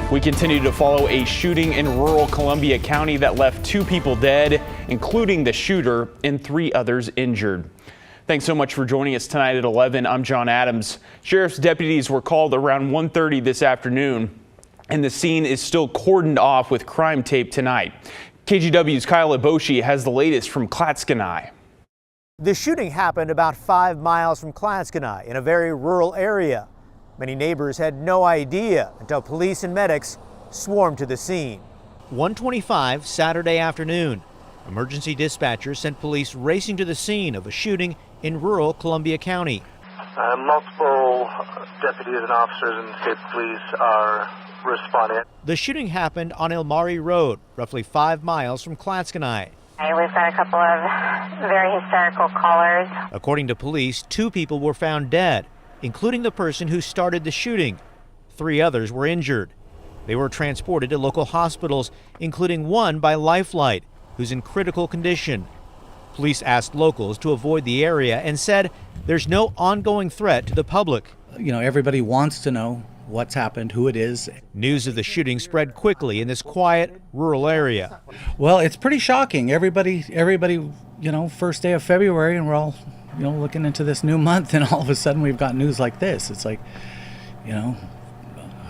We continue to follow a shooting in rural Columbia County that left 2 people dead, including the shooter, and 3 others injured. Thanks so much for joining us tonight at 11. I'm John Adams. Sheriff's deputies were called around 1:30 this afternoon, and the scene is still cordoned off with crime tape tonight. KGW's Kyle Eboshi has the latest from Clatskanie. The shooting happened about 5 miles from Clatskanie in a very rural area. Many neighbors had no idea until police and medics swarmed to the scene. 1:25 Saturday afternoon. Emergency dispatchers sent police racing to the scene of a shooting in rural Columbia County. Multiple deputies and officers and state police are responding. The shooting happened on Elmari Road, roughly 5 miles from Clatskanie. We've got a couple of very hysterical callers. According to police, 2 people were found dead, including the person who started the shooting. 3 others were injured. They were transported to local hospitals, including one by Lifelight, who's in critical condition. Police asked locals to avoid the area and said there's no ongoing threat to the public. You know, everybody wants to know what's happened, who it is. News of the shooting spread quickly in this quiet, rural area. Well, it's pretty shocking. Everybody, you know, first day of February, and we're all, you know, looking into this new month, and all of a sudden we've got news like this. It's like, you know,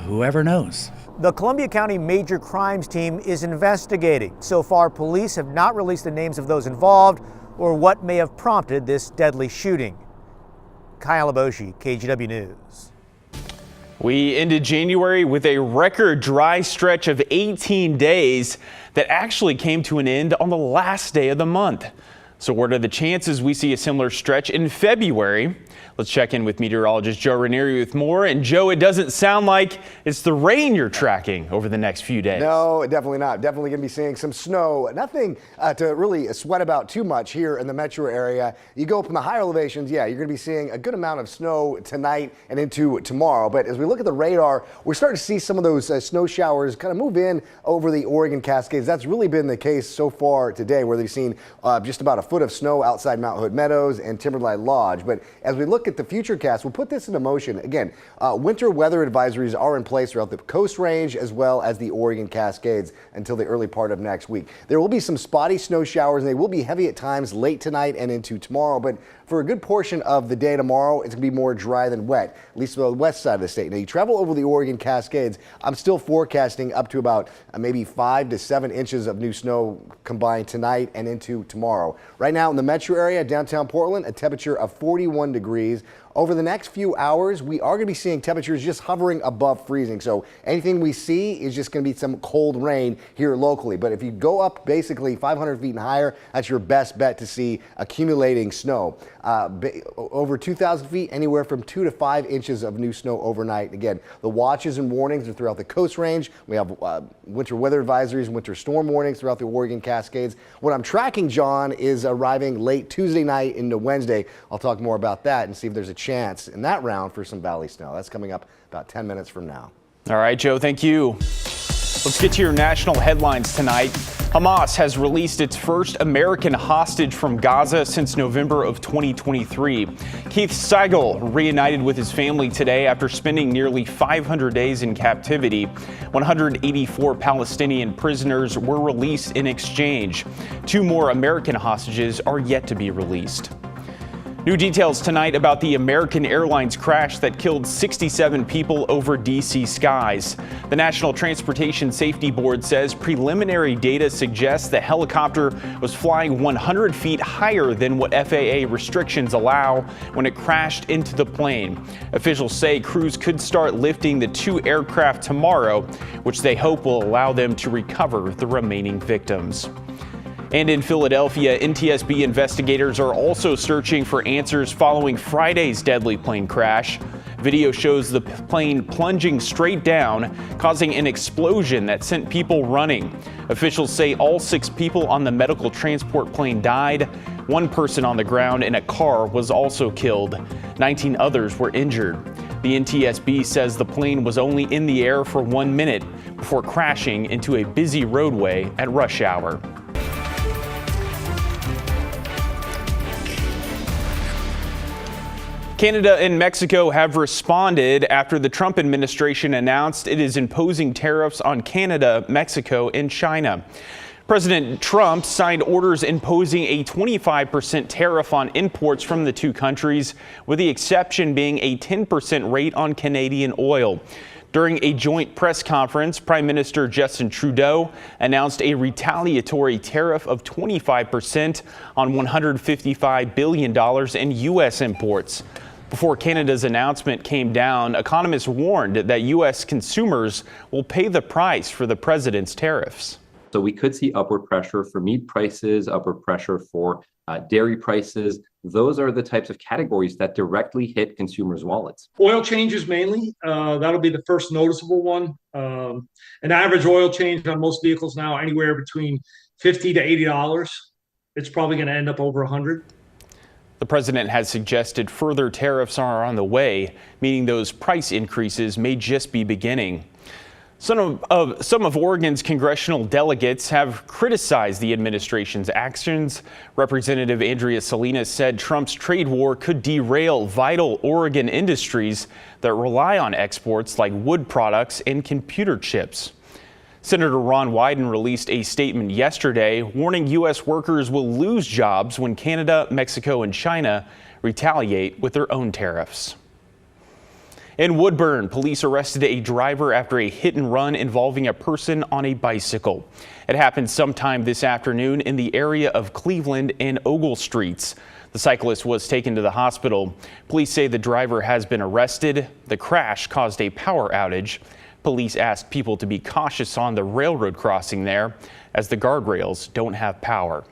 whoever knows. The Columbia County Major Crimes Team is investigating. So far, police have not released the names of those involved or what may have prompted this deadly shooting. Kyle Eboshi, KGW News. We ended January with a record dry stretch of 18 days that actually came to an end on the last day of the month. So what are the chances we see a similar stretch in February? Let's check in with meteorologist Joe Ranieri with more. And Joe, it doesn't sound like it's the rain you're tracking over the next few days. No, definitely not. Definitely going to be seeing some snow. Nothing to really sweat about too much here in the metro area. You go up in the higher elevations, yeah, you're going to be seeing a good amount of snow tonight and into tomorrow. But as we look at the radar, we're starting to see some of those snow showers kind of move in over the Oregon Cascades. That's really been the case so far today, where they've seen just about a foot of snow outside Mount Hood Meadows and Timberline Lodge. But as we look at the futurecast, we'll put this into motion. Again, winter weather advisories are in place throughout the Coast Range as well as the Oregon Cascades until the early part of next week. There will be some spotty snow showers, and they will be heavy at times late tonight and into tomorrow. But for a good portion of the day tomorrow, it's going to be more dry than wet, at least for the west side of the state. Now, you travel over the Oregon Cascades, I'm still forecasting up to about maybe 5 to 7 inches of new snow combined tonight and into tomorrow. Right now in the metro area, downtown Portland, a temperature of 41 degrees. Over the next few hours, we are going to be seeing temperatures just hovering above freezing. So anything we see is just going to be some cold rain here locally. But if you go up basically 500 feet and higher, that's your best bet to see accumulating snow. Over 2,000 feet, anywhere from 2 to 5 inches of new snow overnight. Again, the watches and warnings are throughout the Coast Range. We have winter weather advisories and winter storm warnings throughout the Oregon Cascades. What I'm tracking, John, is arriving late Tuesday night into Wednesday. I'll talk more about that and see if there's a chance in that round for some valley snow. That's coming up about 10 minutes from now. All right, Joe, thank you. Let's get to your national headlines tonight. Hamas has released its first American hostage from Gaza since November of 2023. Keith Seigel reunited with his family today after spending nearly 500 days in captivity. 184 Palestinian prisoners were released in exchange. 2 more American hostages are yet to be released. New details tonight about the American Airlines crash that killed 67 people over D.C. skies. The National Transportation Safety Board says preliminary data suggests the helicopter was flying 100 feet higher than what FAA restrictions allow when it crashed into the plane. Officials say crews could start lifting the 2 aircraft tomorrow, which they hope will allow them to recover the remaining victims. And in Philadelphia, NTSB investigators are also searching for answers following Friday's deadly plane crash. Video shows the plane plunging straight down, causing an explosion that sent people running. Officials say all 6 people on the medical transport plane died. 1 person on the ground in a car was also killed. 19 others were injured. The NTSB says the plane was only in the air for 1 minute before crashing into a busy roadway at rush hour. Canada and Mexico have responded after the Trump administration announced it is imposing tariffs on Canada, Mexico, and China. President Trump signed orders imposing a 25% tariff on imports from the two countries, with the exception being a 10% rate on Canadian oil. During a joint press conference, Prime Minister Justin Trudeau announced a retaliatory tariff of 25% on $155 billion in U.S. imports. Before Canada's announcement came down, economists warned that U.S. consumers will pay the price for the president's tariffs. So we could see upward pressure for meat prices, upward pressure for dairy prices. Those are the types of categories that directly hit consumers' wallets. Oil changes mainly. That'll be the first noticeable one. An average oil change on most vehicles now anywhere between $50 to $80. It's probably going to end up over $100. The president has suggested further tariffs are on the way, meaning those price increases may just be beginning. Some of Oregon's congressional delegates have criticized the administration's actions. Representative Andrea Salinas said Trump's trade war could derail vital Oregon industries that rely on exports like wood products and computer chips. Senator Ron Wyden released a statement yesterday warning U.S. workers will lose jobs when Canada, Mexico, and China retaliate with their own tariffs. In Woodburn, police arrested a driver after a hit and run involving a person on a bicycle. It happened sometime this afternoon in the area of Cleveland and Ogle Streets. The cyclist was taken to the hospital. Police say the driver has been arrested. The crash caused a power outage. Police asked people to be cautious on the railroad crossing there, as the guardrails don't have power.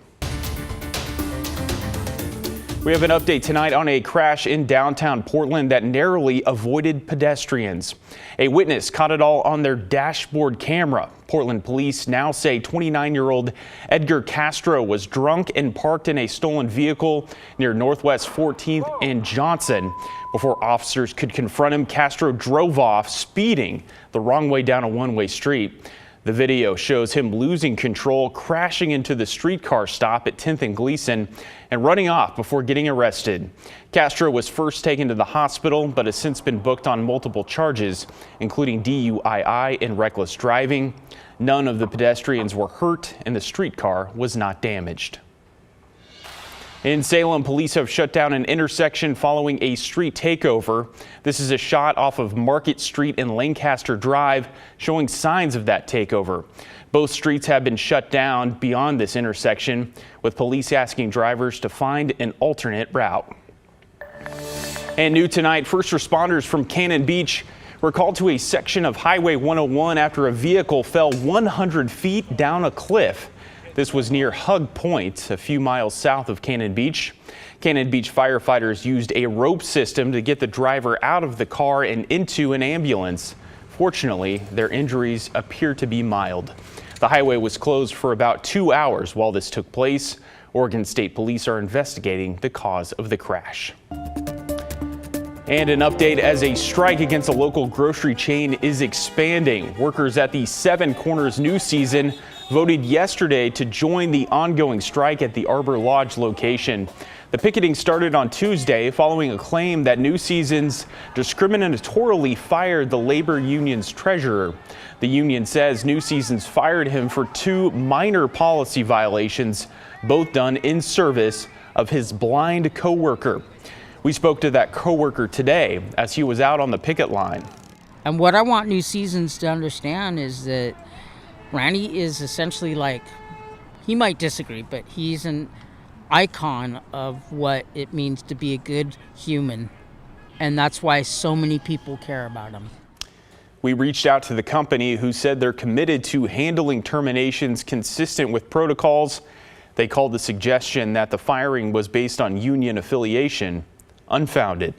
We have an update tonight on a crash in downtown Portland that narrowly avoided pedestrians. A witness caught it all on their dashboard camera. Portland police now say 29-year-old Edgar Castro was drunk and parked in a stolen vehicle near Northwest 14th and Johnson. Before officers could confront him, Castro drove off, speeding the wrong way down a one-way street. The video shows him losing control, crashing into the streetcar stop at 10th and Gleason, and running off before getting arrested. Castro was first taken to the hospital, but has since been booked on multiple charges, including DUI and reckless driving. None of the pedestrians were hurt, and the streetcar was not damaged. In Salem, police have shut down an intersection following a street takeover. This is a shot off of Market Street and Lancaster Drive, showing signs of that takeover. Both streets have been shut down beyond this intersection, with police asking drivers to find an alternate route. And new tonight, first responders from Cannon Beach were called to a section of Highway 101 after a vehicle fell 100 feet down a cliff. This was near Hug Point, a few miles south of Cannon Beach. Cannon Beach firefighters used a rope system to get the driver out of the car and into an ambulance. Fortunately, their injuries appear to be mild. The highway was closed for about 2 hours while this took place. Oregon State Police are investigating the cause of the crash. And an update as a strike against a local grocery chain is expanding. Workers at the Seven Corners New Season voted yesterday to join the ongoing strike at the Arbor Lodge location. The picketing started on Tuesday following a claim that New Seasons discriminatorily fired the labor union's treasurer. The union says New Seasons fired him for 2 minor policy violations, both done in service of his blind coworker. We spoke to that coworker today as he was out on the picket line. And what I want New Seasons to understand is that Randy is essentially like, he might disagree, but he's an icon of what it means to be a good human. And that's why so many people care about him. We reached out to the company, who said they're committed to handling terminations consistent with protocols. They called the suggestion that the firing was based on union affiliation unfounded.